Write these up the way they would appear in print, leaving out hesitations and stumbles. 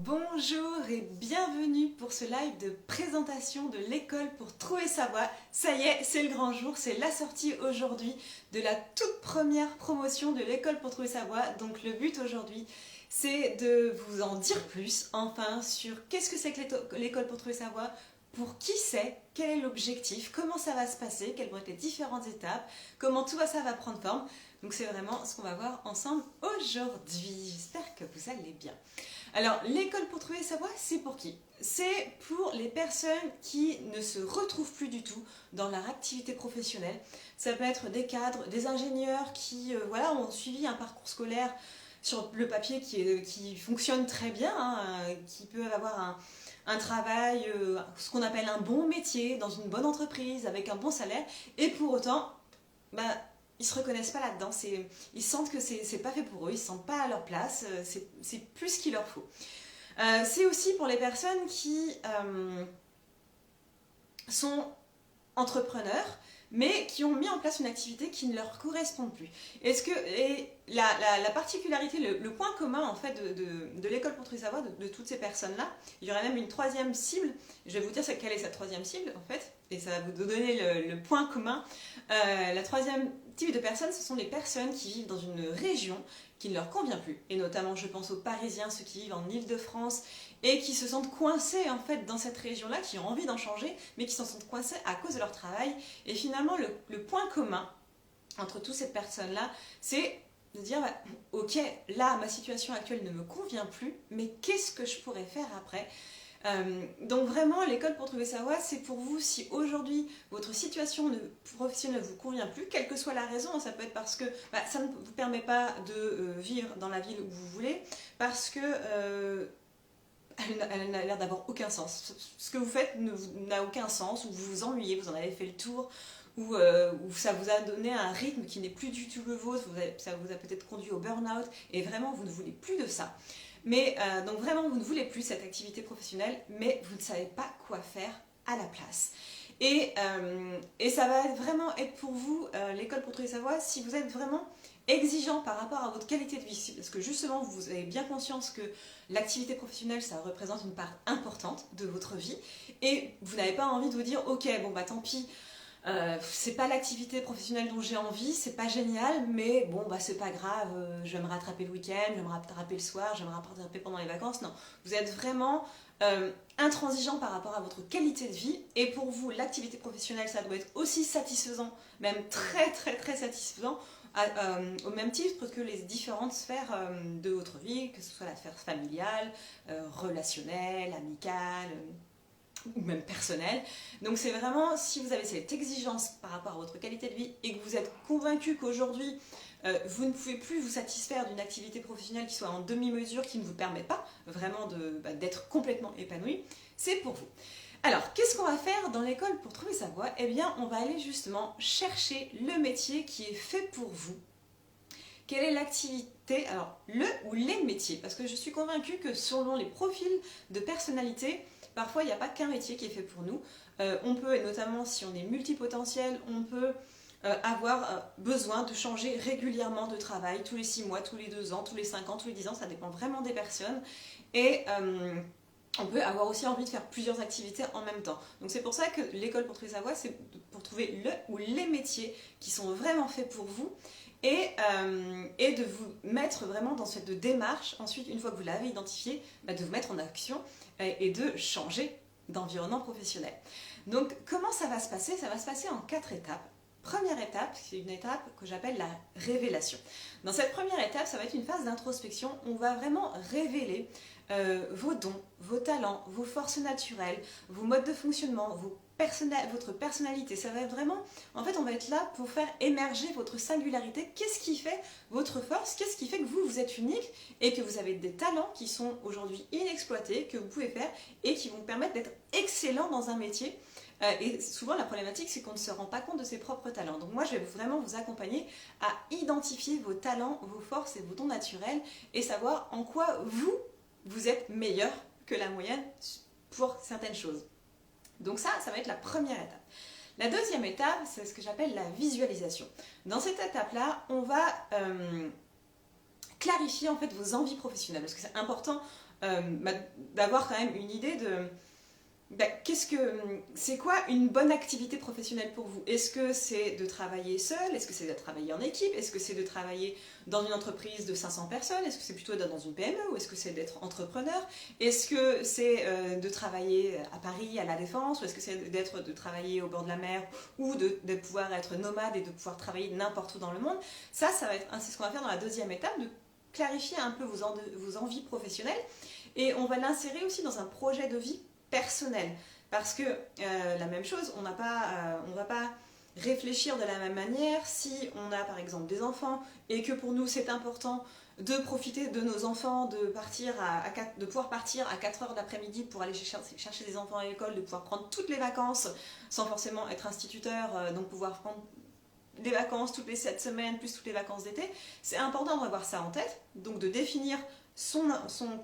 Bonjour et bienvenue pour ce live de présentation de l'école pour trouver sa voie. Ça y est, c'est le grand jour, c'est la sortie aujourd'hui de la toute première promotion de l'école pour trouver sa voie. Donc le but aujourd'hui, c'est de vous en dire plus, enfin, sur qu'est-ce que c'est que l'école pour trouver sa voie, pour qui c'est, quel est l'objectif, comment ça va se passer, quelles vont être les différentes étapes, comment tout ça va prendre forme. Donc c'est vraiment ce qu'on va voir ensemble aujourd'hui. J'espère que vous allez bien. Alors, l'école pour trouver sa voie, c'est pour qui? C'est pour les personnes qui ne se retrouvent plus du tout dans leur activité professionnelle. Ça peut être des cadres, des ingénieurs qui voilà, ont suivi un parcours scolaire sur le papier qui fonctionne très bien, qui peuvent avoir un travail, ce qu'on appelle un bon métier, dans une bonne entreprise, avec un bon salaire, et pour autant, ils ne se reconnaissent pas là-dedans, ils sentent que c'est pas fait pour eux, ils ne se sentent pas à leur place, c'est plus ce qu'il leur faut. C'est aussi pour les personnes qui sont entrepreneurs, mais qui ont mis en place une activité qui ne leur correspond plus. Et la particularité, le point commun en fait de l'école pour trouver sa voie, de toutes ces personnes-là, il y aurait même une troisième cible, je vais vous dire quelle est cette troisième cible en fait, et ça va vous donner le point commun. La troisième type de personnes, ce sont les personnes qui vivent dans une région qui ne leur convient plus, et notamment je pense aux Parisiens, ceux qui vivent en Île-de-France, et qui se sentent coincés en fait dans cette région-là, qui ont envie d'en changer, mais qui s'en sentent coincés à cause de leur travail. Et finalement, le point commun entre toutes ces personnes-là, c'est de dire, ok, là, ma situation actuelle ne me convient plus, mais qu'est-ce que je pourrais faire après ? Donc vraiment, l'école pour trouver sa voie, c'est pour vous si aujourd'hui votre situation professionnelle ne vous convient plus, quelle que soit la raison. Ça peut être parce que ça ne vous permet pas de vivre dans la ville où vous voulez, parce que elle n'a l'air d'avoir aucun sens. Ce que vous faites n'a aucun sens, ou vous vous ennuyez, vous en avez fait le tour, ou ça vous a donné un rythme qui n'est plus du tout le vôtre, ça vous a peut-être conduit au burn-out, et vraiment vous ne voulez plus de ça. Mais donc vraiment vous ne voulez plus cette activité professionnelle, mais vous ne savez pas quoi faire à la place. Et ça va vraiment être pour vous l'école pour trouver sa voie si vous êtes vraiment exigeant par rapport à votre qualité de vie, parce que justement vous avez bien conscience que l'activité professionnelle ça représente une part importante de votre vie, et vous n'avez pas envie de vous dire ok bon tant pis, c'est pas l'activité professionnelle dont j'ai envie, c'est pas génial, mais bon c'est pas grave, je vais me rattraper le week-end, je vais me rattraper le soir, je vais me rattraper pendant les vacances. Non, vous êtes vraiment intransigeant par rapport à votre qualité de vie, et pour vous l'activité professionnelle ça doit être aussi satisfaisant, même très très très satisfaisant, au même titre que les différentes sphères de votre vie, que ce soit la sphère familiale, relationnelle, amicale, ou même personnelle. Donc c'est vraiment, si vous avez cette exigence par rapport à votre qualité de vie et que vous êtes convaincu qu'aujourd'hui vous ne pouvez plus vous satisfaire d'une activité professionnelle qui soit en demi-mesure, qui ne vous permet pas vraiment d'être complètement épanoui, c'est pour vous. Alors, qu'est-ce qu'on va faire dans l'école pour trouver sa voie? Eh bien, on va aller justement chercher le métier qui est fait pour vous. Quelle est l'activité, alors le ou les métiers, parce que je suis convaincue que selon les profils de personnalité, parfois il n'y a pas qu'un métier qui est fait pour nous. On peut, et notamment si on est multipotentiel, on peut avoir besoin de changer régulièrement de travail, tous les 6 mois, tous les 2 ans, tous les 5 ans, tous les 10 ans, ça dépend vraiment des personnes. Et on peut avoir aussi envie de faire plusieurs activités en même temps. Donc c'est pour ça que l'école pour trouver sa voie, c'est pour trouver le ou les métiers qui sont vraiment faits pour vous, et de vous mettre vraiment dans cette démarche, ensuite une fois que vous l'avez identifié, de vous mettre en action et de changer d'environnement professionnel. Donc comment ça va se passer? Ça va se passer en 4 étapes. Première étape, c'est une étape que j'appelle la révélation. Dans cette première étape, ça va être une phase d'introspection. On va vraiment révéler vos dons, vos talents, vos forces naturelles, vos modes de fonctionnement, votre personnalité. Ça va être vraiment, en fait, on va être là pour faire émerger votre singularité. Qu'est-ce qui fait votre force? Qu'est-ce qui fait que vous êtes unique et que vous avez des talents qui sont aujourd'hui inexploités, que vous pouvez faire et qui vont vous permettre d'être excellent dans un métier? Et souvent la problématique c'est qu'on ne se rend pas compte de ses propres talents. Donc moi je vais vraiment vous accompagner à identifier vos talents, vos forces et vos dons naturels, et savoir en quoi vous êtes meilleur que la moyenne pour certaines choses. Donc ça va être la première étape. La deuxième étape, c'est ce que j'appelle la visualisation. Dans cette étape-là, on va clarifier en fait vos envies professionnelles, parce que c'est important d'avoir quand même une idée de c'est quoi une bonne activité professionnelle pour vous? Est-ce que c'est de travailler seul? Est-ce que c'est de travailler en équipe? Est-ce que c'est de travailler dans une entreprise de 500 personnes? Est-ce que c'est plutôt dans une PME? Ou est-ce que c'est d'être entrepreneur? Est-ce que c'est de travailler à Paris, à La Défense? Ou est-ce que c'est de travailler au bord de la mer? Ou de pouvoir être nomade et de pouvoir travailler n'importe où dans le monde? Ça va être, c'est ce qu'on va faire dans la deuxième étape, de clarifier un peu vos envies professionnelles. Et on va l'insérer aussi dans un projet de vie personnel. Parce que la même chose, on va pas réfléchir de la même manière si on a par exemple des enfants et que pour nous c'est important de profiter de nos enfants, de pouvoir partir à 4 heures d'après-midi pour aller chercher des enfants à l'école, de pouvoir prendre toutes les vacances sans forcément être instituteur, donc pouvoir prendre des vacances toutes les 7 semaines plus toutes les vacances d'été. C'est important d'avoir ça en tête, donc de définir son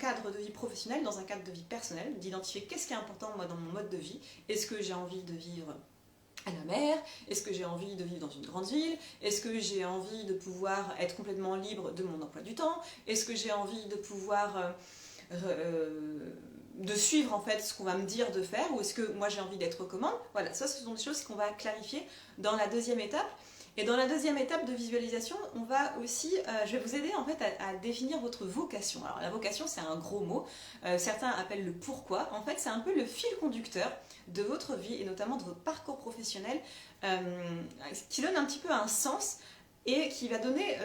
cadre de vie professionnel dans un cadre de vie personnel, d'identifier qu'est-ce qui est important moi dans mon mode de vie. Est-ce que j'ai envie de vivre à la mer? Est-ce que j'ai envie de vivre dans une grande ville? Est-ce que j'ai envie de pouvoir être complètement libre de mon emploi du temps? Est-ce que j'ai envie de pouvoir de suivre en fait ce qu'on va me dire de faire, ou est-ce que moi j'ai envie d'être aux commandes? Voilà, ça ce sont des choses qu'on va clarifier dans la deuxième étape. Et dans la deuxième étape de visualisation, on va aussi, je vais vous aider en fait à définir votre vocation. Alors la vocation c'est un gros mot, certains appellent le pourquoi. En fait c'est un peu le fil conducteur de votre vie et notamment de votre parcours professionnel qui donne un petit peu un sens et qui va donner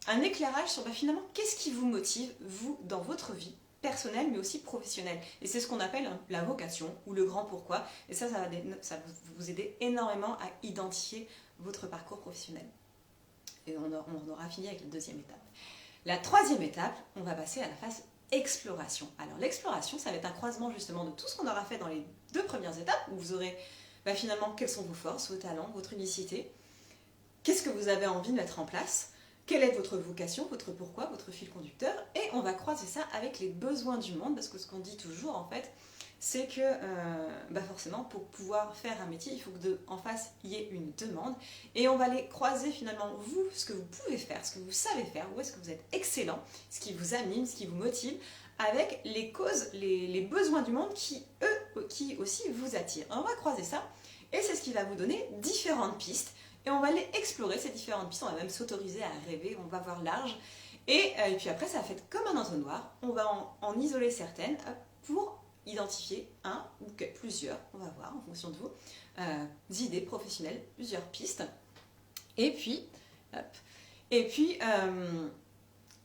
un éclairage sur finalement qu'est-ce qui vous motive vous dans votre vie personnelle mais aussi professionnelle. Et c'est ce qu'on appelle la vocation ou le grand pourquoi. Et ça va vous aider énormément à identifier votre parcours professionnel. Et on aura fini avec la deuxième étape. La troisième étape, on va passer à la phase exploration. Alors l'exploration, ça va être un croisement justement de tout ce qu'on aura fait dans les deux premières étapes, où vous aurez finalement quelles sont vos forces, vos talents, votre unicité, qu'est-ce que vous avez envie de mettre en place, quelle est votre vocation, votre pourquoi, votre fil conducteur, et on va croiser ça avec les besoins du monde, parce que ce qu'on dit toujours en fait, c'est que forcément pour pouvoir faire un métier, il faut que en face il y ait une demande, et on va les croiser finalement, vous, ce que vous pouvez faire, ce que vous savez faire, où est-ce que vous êtes excellent, ce qui vous anime, ce qui vous motive, avec les causes, les besoins du monde qui aussi vous attirent. On va croiser ça, et c'est ce qui va vous donner différentes pistes, et on va aller explorer ces différentes pistes, on va même s'autoriser à rêver, on va voir large, et puis après ça va faire comme un entonnoir, on va en isoler certaines pour identifier un ou plusieurs, on va voir en fonction de vos idées professionnelles, plusieurs pistes. Et puis,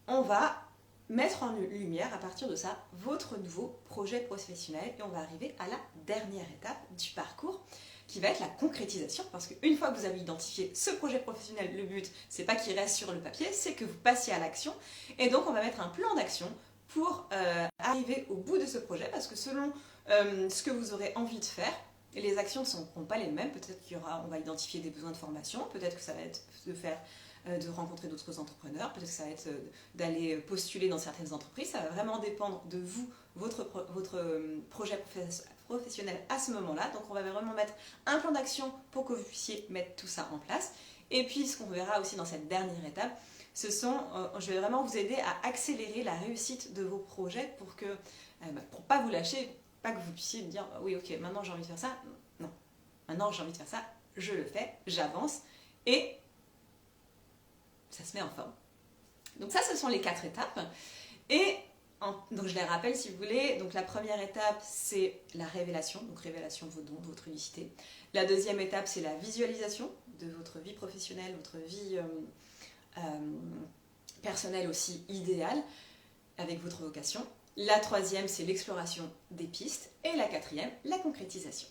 on va mettre en lumière à partir de ça votre nouveau projet professionnel, et on va arriver à la dernière étape du parcours qui va être la concrétisation, parce qu'une fois que vous avez identifié ce projet professionnel, le but c'est pas qu'il reste sur le papier, c'est que vous passiez à l'action, et donc on va mettre un plan d'action pour arriver au bout de ce projet, parce que selon ce que vous aurez envie de faire, les actions ne seront pas les mêmes. Peut-être on va identifier des besoins de formation, peut-être que ça va être de rencontrer d'autres entrepreneurs, peut-être que ça va être d'aller postuler dans certaines entreprises. Ça va vraiment dépendre de vous, votre projet professionnel à ce moment-là. Donc on va vraiment mettre un plan d'action pour que vous puissiez mettre tout ça en place. Et puis ce qu'on verra aussi dans cette dernière étape, je vais vraiment vous aider à accélérer la réussite de vos projets pour pas vous lâcher, pas que vous puissiez me dire oui ok maintenant j'ai envie de faire ça, non, maintenant j'ai envie de faire ça, je le fais, j'avance et ça se met en forme. Donc ça ce sont les 4 étapes, et donc je les rappelle si vous voulez. Donc la première étape c'est la révélation, donc révélation de vos dons, de votre unicité. La deuxième étape c'est la visualisation de votre vie professionnelle, votre vie personnelle aussi idéale avec votre vocation. La troisième c'est l'exploration des pistes, et la quatrième la concrétisation.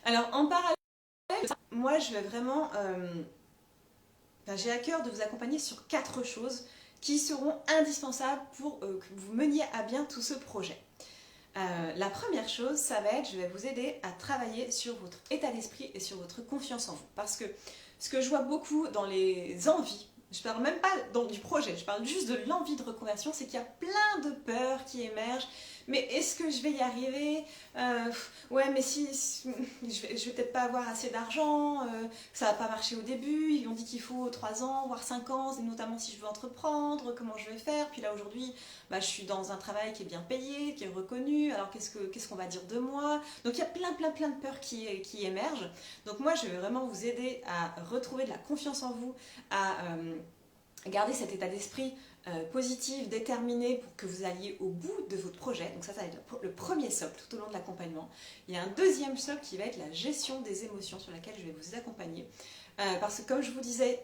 Alors en parallèle de ça, moi je vais vraiment j'ai à cœur de vous accompagner sur 4 choses qui seront indispensables pour que vous meniez à bien tout ce projet. La première chose, ça va être, je vais vous aider à travailler sur votre état d'esprit et sur votre confiance en vous. Parce que ce que je vois beaucoup dans les envies, je parle même pas du projet, je parle juste de l'envie de reconversion, c'est qu'il y a plein de peurs qui émergent, mais est-ce que je vais y arriver? Ouais, mais je vais peut-être pas avoir assez d'argent, ça va pas marcher au début, ils ont dit qu'il faut 3 ans, voire 5 ans, notamment si je veux entreprendre, comment je vais faire? Puis là aujourd'hui, bah, je suis dans un travail qui est bien payé, qui est reconnu, alors qu'est-ce qu'on va dire de moi? Donc il y a plein de peurs qui émergent. Donc moi, je vais vraiment vous aider à retrouver de la confiance en vous, à garder cet état d'esprit positif, déterminé pour que vous alliez au bout de votre projet. Donc ça va être le premier socle tout au long de l'accompagnement. Il y a un deuxième socle qui va être la gestion des émotions sur laquelle je vais vous accompagner. Parce que comme je vous disais,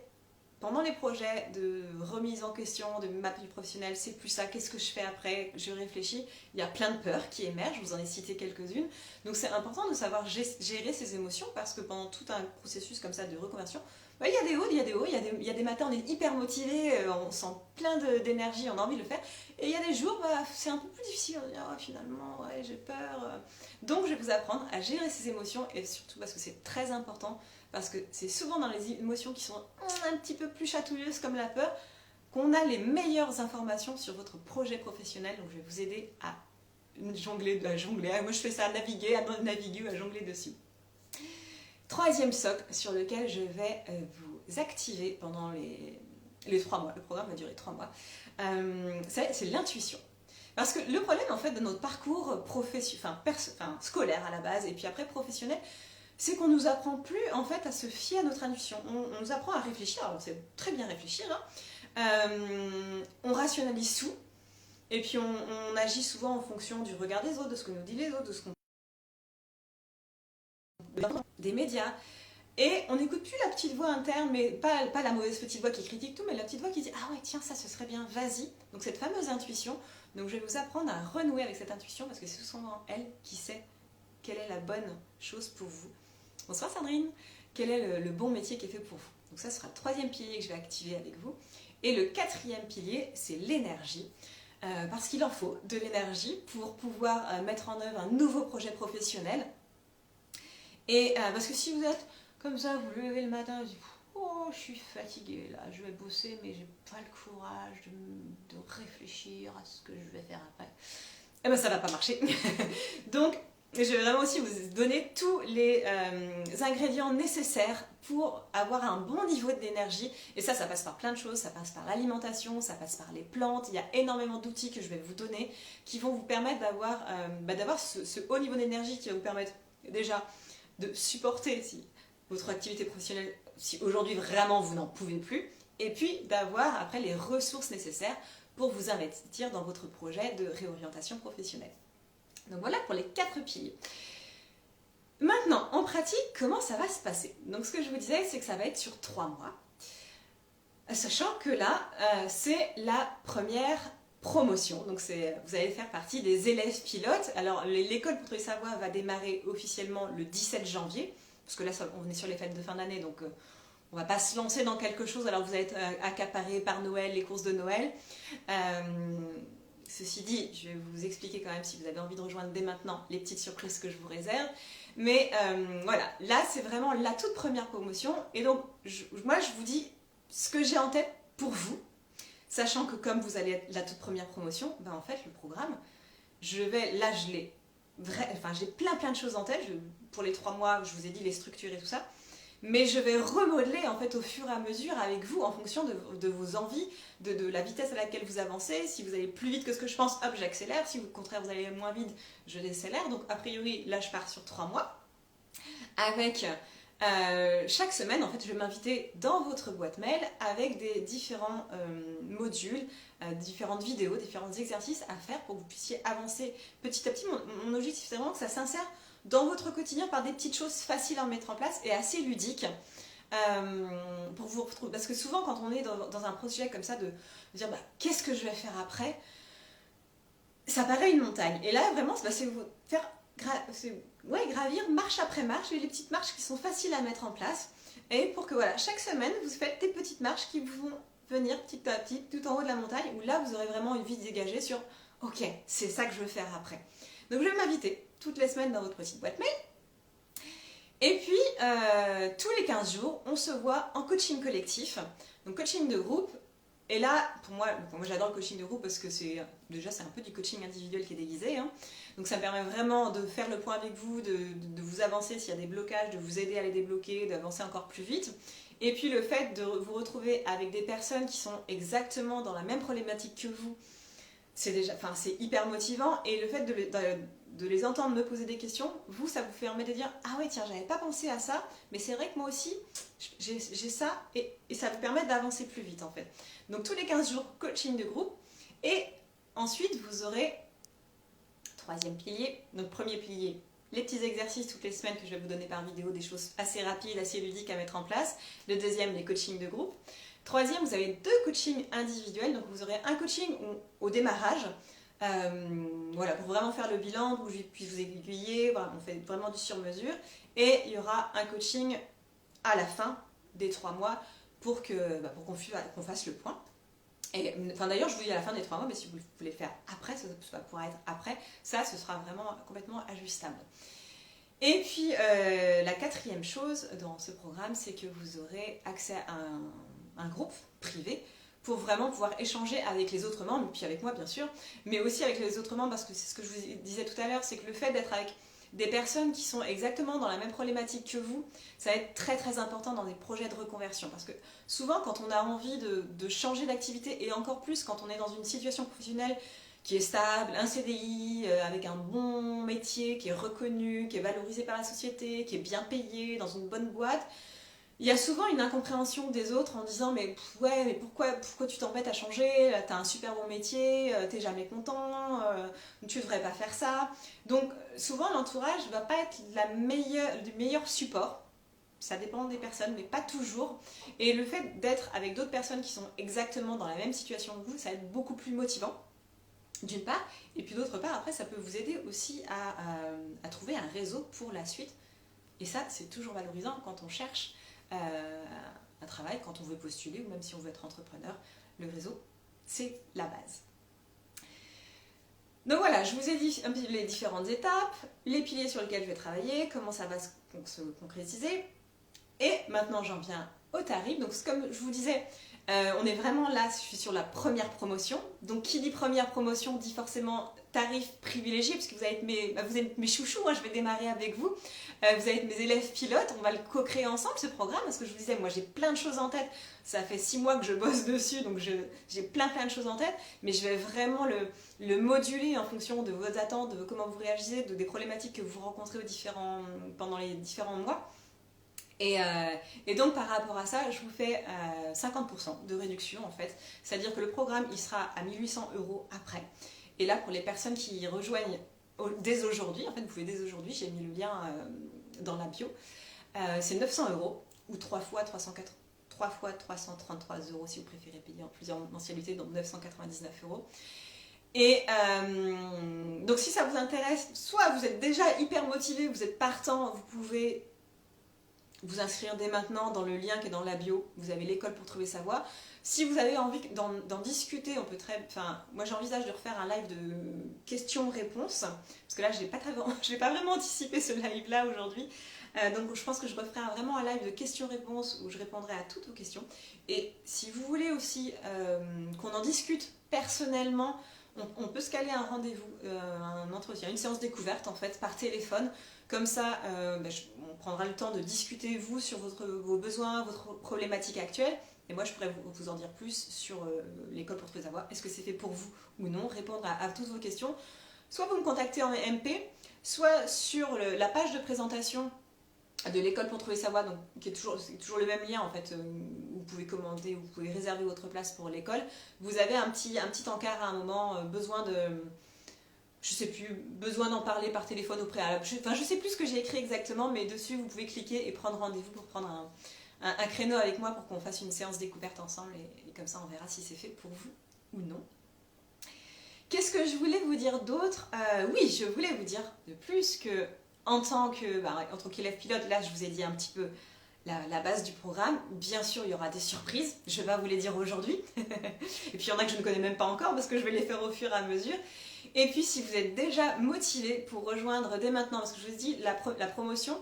pendant les projets de remise en question de ma vie professionnelle, c'est plus ça, qu'est-ce que je fais après, je réfléchis, il y a plein de peurs qui émergent, je vous en ai cité quelques-unes. Donc c'est important de savoir gérer ces émotions parce que pendant tout un processus comme ça de reconversion, bah, il y a des hauts, il y a des hauts, il y a des matins on est hyper motivé, on sent plein d'énergie, on a envie de le faire. Et il y a des jours, bah, c'est un peu plus difficile, on dit oh, finalement ouais, j'ai peur. Donc je vais vous apprendre à gérer ces émotions et surtout parce que c'est très important, parce que c'est souvent dans les émotions qui sont un petit peu plus chatouilleuses comme la peur qu'on a les meilleures informations sur votre projet professionnel. Donc je vais vous aider à jongler. Moi je fais ça, à naviguer, à jongler dessus. Troisième socle sur lequel je vais vous activer pendant les 3 mois. Le programme va durer 3 mois. C'est l'intuition. Parce que le problème en fait de notre parcours scolaire à la base et puis après professionnel, c'est qu'on nous apprend plus en fait à se fier à notre intuition. On nous apprend à réfléchir, alors on sait très bien réfléchir, hein. On rationalise tout, et puis on agit souvent en fonction du regard des autres, de ce que nous disent les autres, de ce qu'on des médias. Et on n'écoute plus la petite voix interne, mais pas la mauvaise petite voix qui critique tout, mais la petite voix qui dit ah ouais tiens ça ce serait bien, vas-y. Donc cette fameuse intuition. Donc je vais vous apprendre à renouer avec cette intuition parce que c'est souvent elle qui sait quelle est la bonne chose pour vous. Bonsoir Sandrine, quel est le bon métier qui est fait pour vous? Donc ça sera le troisième pilier que je vais activer avec vous. Et le quatrième pilier, c'est l'énergie. Parce qu'il en faut de l'énergie pour pouvoir mettre en œuvre un nouveau projet professionnel. Et parce que si vous êtes comme ça, vous levez le matin et vous dites oh je suis fatiguée là, je vais bosser mais j'ai pas le courage de réfléchir à ce que je vais faire après. Eh ben ça va pas marcher. Donc je vais vraiment aussi vous donner tous les ingrédients nécessaires pour avoir un bon niveau d'énergie. Et ça passe par plein de choses. Ça passe par l'alimentation, ça passe par les plantes. Il y a énormément d'outils que je vais vous donner qui vont vous permettre d'avoir ce haut niveau d'énergie qui va vous permettre déjà de supporter votre activité professionnelle si aujourd'hui vraiment vous n'en pouvez plus. Et puis d'avoir après les ressources nécessaires pour vous investir dans votre projet de réorientation professionnelle. Donc voilà pour les 4 piliers. Maintenant, en pratique, comment ça va se passer? Donc ce que je vous disais, c'est que ça va être sur 3 mois. Sachant que là, c'est la première promotion. Donc vous allez faire partie des élèves pilotes. Alors l'école pour tous les savoirs va démarrer officiellement le 17 janvier. Parce que là, on est sur les fêtes de fin d'année, donc on va pas se lancer dans quelque chose. Alors vous allez être accaparé par Noël, les courses de Noël. Ceci dit, je vais vous expliquer quand même si vous avez envie de rejoindre dès maintenant les petites surprises que je vous réserve. Mais voilà, là c'est vraiment la toute première promotion. Et donc moi je vous dis ce que j'ai en tête pour vous. Sachant que comme vous allez être la toute première promotion, ben en fait le programme, j'ai plein de choses en tête. Pour les 3 mois, je vous ai dit les structures et tout ça. Mais je vais remodeler en fait au fur et à mesure avec vous en fonction de vos envies, de la vitesse à laquelle vous avancez. Si vous allez plus vite que ce que je pense, hop, j'accélère. Si au contraire vous allez moins vite, je décélère. Donc a priori, là je pars sur 3 mois. Avec chaque semaine, en fait, je vais m'inviter dans votre boîte mail avec des différents modules, différentes vidéos, différents exercices à faire pour que vous puissiez avancer petit à petit. Mon objectif, c'est vraiment que ça s'insère dans votre quotidien par des petites choses faciles à mettre en place et assez ludiques pour vous retrouver. Parce que souvent, quand on est dans un projet comme ça, de dire bah, qu'est-ce que je vais faire après, ça paraît une montagne. Et là, vraiment, c'est vous faire gravir marche après marche, les petites marches qui sont faciles à mettre en place. Et pour que voilà, chaque semaine, vous faites des petites marches qui vont venir petit à petit tout en haut de la montagne, où là, vous aurez vraiment une vie dégagée sur ok, c'est ça que je veux faire après. Donc je vais m'inviter toutes les semaines dans votre petite boîte mail. Et puis, tous les 15 jours, on se voit en coaching collectif. Donc coaching de groupe, Et là, pour moi j'adore le coaching de groupe parce que c'est un peu du coaching individuel qui est déguisé. Hein. Donc ça me permet vraiment de faire le point avec vous, de vous avancer s'il y a des blocages, de vous aider à les débloquer, d'avancer encore plus vite. Et puis le fait de vous retrouver avec des personnes qui sont exactement dans la même problématique que vous, c'est hyper motivant. Et le fait de les entendre me poser des questions, ça vous permet de dire « Ah ouais, tiens, j'avais pas pensé à ça, mais c'est vrai que moi aussi, j'ai ça. » Et ça vous permet d'avancer plus vite en fait. Donc tous les 15 jours, coaching de groupe. Et ensuite, vous aurez troisième pilier. Donc premier pilier, les petits exercices toutes les semaines que je vais vous donner par vidéo, des choses assez rapides, assez ludiques à mettre en place. Le deuxième, les coachings de groupe. Troisième, vous avez 2 coachings individuels. Donc vous aurez un coaching au démarrage, voilà, pour vraiment faire le bilan, où je puisse vous aiguiller. Voilà, on fait vraiment du sur-mesure. Et il y aura un coaching à la fin des 3 mois pour qu'on fasse le point. Et, enfin, d'ailleurs, je vous dis à la fin des 3 mois, mais si vous voulez le faire après, ça pourra être après, ça, ce sera vraiment complètement ajustable. Et puis, la 4e chose dans ce programme, c'est que vous aurez accès à un groupe privé pour vraiment pouvoir échanger avec les autres membres, puis avec moi bien sûr, mais aussi avec les autres membres, parce que c'est ce que je vous disais tout à l'heure, c'est que le fait d'être avec des personnes qui sont exactement dans la même problématique que vous, ça va être très très important dans des projets de reconversion. Parce que souvent, quand on a envie de changer d'activité, et encore plus quand on est dans une situation professionnelle qui est stable, un CDI, avec un bon métier, qui est reconnu, qui est valorisé par la société, qui est bien payé, dans une bonne boîte, il y a souvent une incompréhension des autres en disant mais pourquoi tu t'embêtes à changer, t'as un super bon métier, t'es jamais content, tu devrais pas faire ça. Donc souvent l'entourage va pas être le meilleur support, ça dépend des personnes mais pas toujours. Et le fait d'être avec d'autres personnes qui sont exactement dans la même situation que vous, ça va être beaucoup plus motivant d'une part, et puis d'autre part après ça peut vous aider aussi à trouver un réseau pour la suite. Et ça c'est toujours valorisant quand on cherche un travail, quand on veut postuler ou même si on veut être entrepreneur, le réseau, c'est la base. Donc voilà, je vous ai dit les différentes étapes, les piliers sur lesquels je vais travailler, comment ça va se concrétiser. Et maintenant, j'en viens au tarif. Donc comme je vous disais, on est vraiment là, je suis sur la première promotion. Donc qui dit première promotion dit forcément tarif privilégié, puisque vous allez être mes chouchous, hein, je vais démarrer avec vous. Vous allez être mes élèves pilotes, on va le co-créer ensemble ce programme, parce que je vous disais, moi j'ai plein de choses en tête, ça fait 6 mois que je bosse dessus, donc j'ai plein de choses en tête, mais je vais vraiment le moduler en fonction de vos attentes, de comment vous réagissez, des problématiques que vous rencontrez pendant les différents mois. Et donc par rapport à ça, je vous fais 50% de réduction en fait, c'est-à-dire que le programme il sera à 1 800 € après. Et là pour les personnes qui rejoignent dès aujourd'hui, en fait vous pouvez dès aujourd'hui, j'ai mis le lien dans la bio, c'est 900 € ou 3 fois 333 € si vous préférez payer en plusieurs mensualités, donc 999 €. Et donc si ça vous intéresse, soit vous êtes déjà hyper motivé, vous êtes partant, vous pouvez vous inscrire dès maintenant dans le lien qui est dans la bio, vous avez l'école pour trouver sa voie. Si vous avez envie d'en discuter, moi j'envisage de refaire un live de questions-réponses, parce que là je n'ai pas vraiment anticipé ce live-là aujourd'hui, donc je pense que je referai vraiment un live de questions-réponses où je répondrai à toutes vos questions. Et si vous voulez aussi qu'on en discute personnellement, on peut se caler un rendez-vous, un entretien, une séance découverte en fait, par téléphone. Comme ça, on prendra le temps de discuter vous sur vos besoins, votre problématique actuelle. Et moi, je pourrais vous en dire plus sur l'école pour trouver sa voie. Est-ce que c'est fait pour vous ou non? Répondre à toutes vos questions. Soit vous me contactez en MP, soit sur la page de présentation de l'école pour trouver sa voie, donc c'est toujours le même lien en fait, où vous pouvez commander, vous pouvez réserver votre place pour l'école. Vous avez un petit encart à un moment, besoin d'en parler par téléphone au préalable. Je sais plus ce que j'ai écrit exactement, mais dessus vous pouvez cliquer et prendre rendez-vous pour prendre un créneau avec moi pour qu'on fasse une séance découverte ensemble et comme ça on verra si c'est fait pour vous ou non. Qu'est-ce que je voulais vous dire d'autre? Oui, je voulais vous dire de plus que en tant qu'élève pilote, là je vous ai dit un petit peu la base du programme. Bien sûr, il y aura des surprises, je vais vous les dire aujourd'hui. Et puis il y en a que je ne connais même pas encore parce que je vais les faire au fur et à mesure. Et puis si vous êtes déjà motivé pour rejoindre dès maintenant, parce que je vous ai dit, la promotion,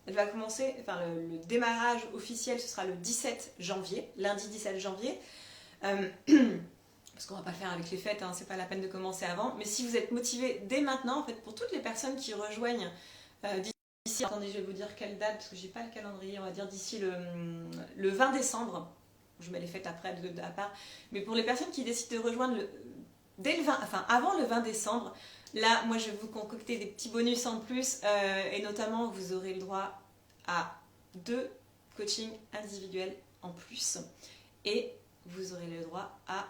elle va commencer, le démarrage officiel, ce sera le 17 janvier, lundi 17 janvier. Parce qu'on va pas le faire avec les fêtes, hein, c'est pas la peine de commencer avant. Mais si vous êtes motivé dès maintenant, en fait, pour toutes les personnes qui rejoignent d'ici, attendez, je vais vous dire quelle date, parce que j'ai pas le calendrier, on va dire d'ici le 20 décembre. Je mets les fêtes après à part. Mais pour les personnes qui décident de rejoindre dès le 20, enfin avant le 20 décembre, là, moi, je vais vous concocter des petits bonus en plus, et notamment, vous aurez le droit à 2 coachings individuels en plus, et vous aurez le droit à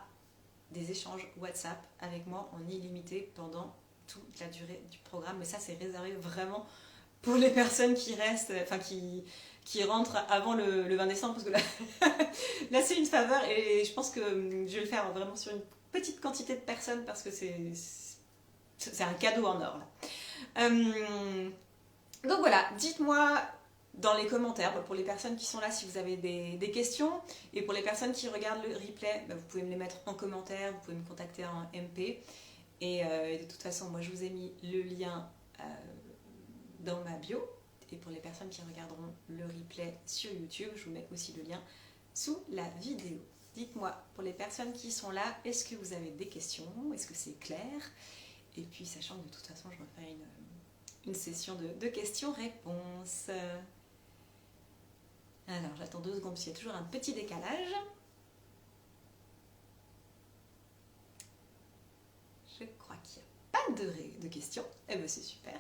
des échanges WhatsApp avec moi en illimité pendant toute la durée du programme. Mais ça, c'est réservé vraiment pour les personnes qui restent, enfin qui rentrent avant le 20 décembre, parce que là, là c'est une faveur, et je pense que je vais le faire vraiment sur une petite quantité de personnes, parce que c'est un cadeau en or là. Donc voilà, dites-moi dans les commentaires, pour les personnes qui sont là, si vous avez des questions, et pour les personnes qui regardent le replay, vous pouvez me les mettre en commentaire, vous pouvez me contacter en MP, et de toute façon, moi je vous ai mis le lien dans ma bio, et pour les personnes qui regarderont le replay sur YouTube, je vous mets aussi le lien sous la vidéo. Dites-moi, pour les personnes qui sont là, est-ce que vous avez des questions? Est-ce que c'est clair? Et puis, sachant que de toute façon, je referai une session de questions-réponses. Alors, j'attends 2 secondes, parce qu'il y a toujours un petit décalage. Je crois qu'il n'y a pas de questions. Eh bien, c'est super.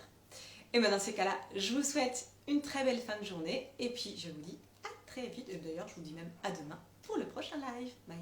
Et bien, dans ces cas-là, je vous souhaite une très belle fin de journée. Et puis, je vous dis à très vite. Et d'ailleurs, je vous dis même à demain pour le prochain live. Bye.